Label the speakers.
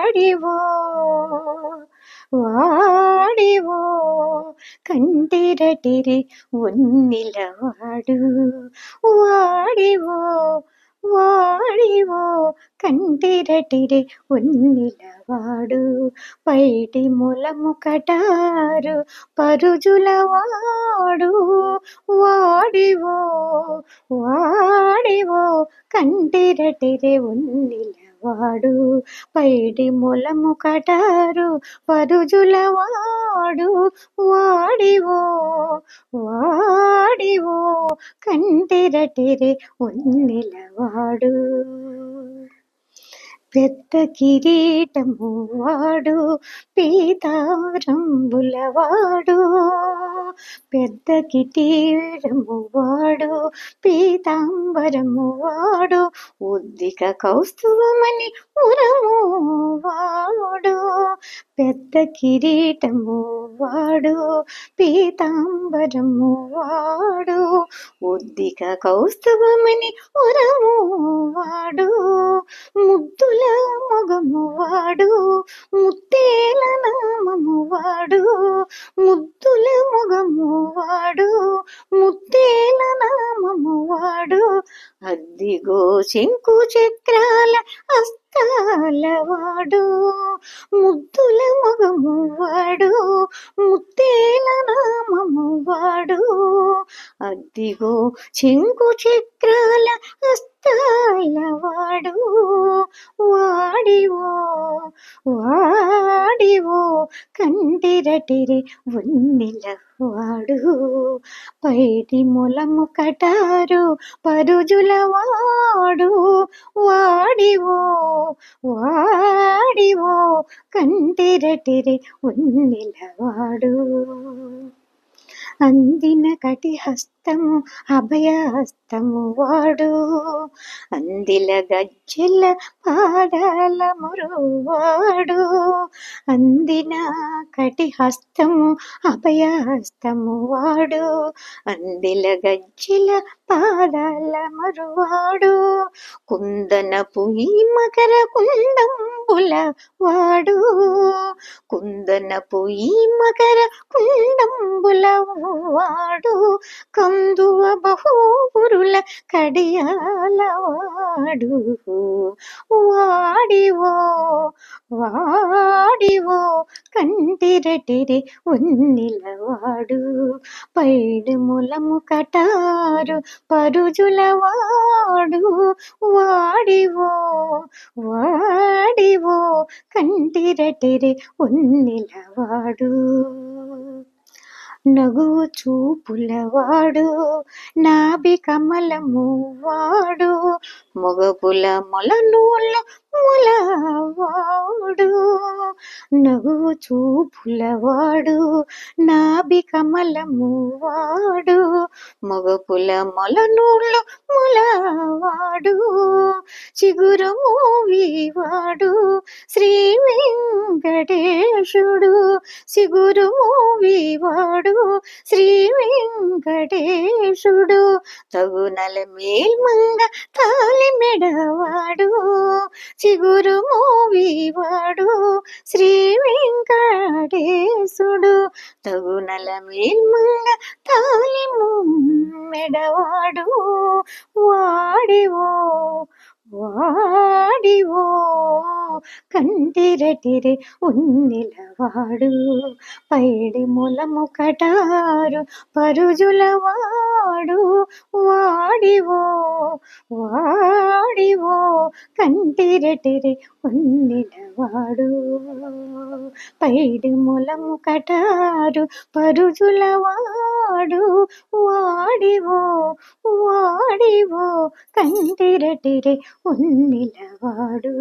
Speaker 1: వాడివో వాడివో కంటిరటిరి ఉన్నిలవాడు వాడివో వాడివో కంటిరటిరి ఉన్నిలవాడు పైటి ములము కటారు పరుజులవాడు వాడివో వాడివో కంటిరటిరి ఉన్నిలవాడు పైడి ములము కటారు పరుజులవాడు వాడివో వాడివో కంటిరటిరి ఉన్నిలవాడు పెద్ద కిరీటము వాడు పీతాంబరంబులవాడు పెద్ద కిరీటము వాడు పీతాంబరము వాడు ఉద్దిక కౌస్తుభమణి ఉరము వాడు పెద్ద కిరీటము వాడు పీతాంబరము వాడు ఉద్దిక కౌస్తుభమణి ఉరము వాడు ముద్దుల మొగము వాడు ముత్తేల నామము వాడు ముద్దుల మొగము వాడు ముత్తేల నామము వాడు అద్దిగో శంకు చక్రాల హస్తాల వాడు ముద్దుల మొగము వాడు ముత్తేల నామము వాడు అద్దిగో శంకు చక్రాల హస్తాలవాడు వాడివో వాడివో కంటిరటిరి ఉన్నిలవాడు పైటి ములము కటారు పరుజులవాడు వాడివో వాడివో కంటిరటిరి ఉన్నిలవాడు అందిన కటి హస్తము అభయహస్తము వాడు అందిల గజ్జెల పాదాల మురువాడు అందిన కటి హస్తము అభయహస్తము వాడు అందిల గజ్జెల పాదాల మరువాడు కుందనపు ఈ మకర కుండంబుల వాడు కుందనపు ఈ మకర కుండంబుల వాడు కందువ బహుపురుల కడియాల వాడు వాడివో వాడివో కంటిరటిరి ఉన్నిలవాడు పైడి ములము కటారు పరుజులవాడు వాడివో వాడివో కంటిరటిరి ఉన్నిలవాడు నగువు చూపులవాడు నాభి కమలము వాడు మొగపుల మొలనూల మొలవాడు నగువు చూపులవాడు నాభి కమలము వాడు మొగపుల మొలనూల మొలవాడు చిగురము వీవాడు శ్రీ వెంకటేశుడు చిగురము వీవాడు శ్రీ వెంకటేశుడు తగునల మేల్మంగ తాలి మెడవాడు చిగురు మోవివాడు శ్రీ వెంకటేశుడు తగునల మేల్మంగ తాలి మెడవాడు వాడివో వాడివో కంటిరటిరి ఉన్నిలవాడు పైడి ములము కటారు పరుజులవాడు వాడివో వాడివో కంటిరటిరి ఉన్నిలవాడు పైడి ములము కటారు పరుజులవాడు వాడివో వాడివో కంటిరటిరి ఉన్నిలవాడు.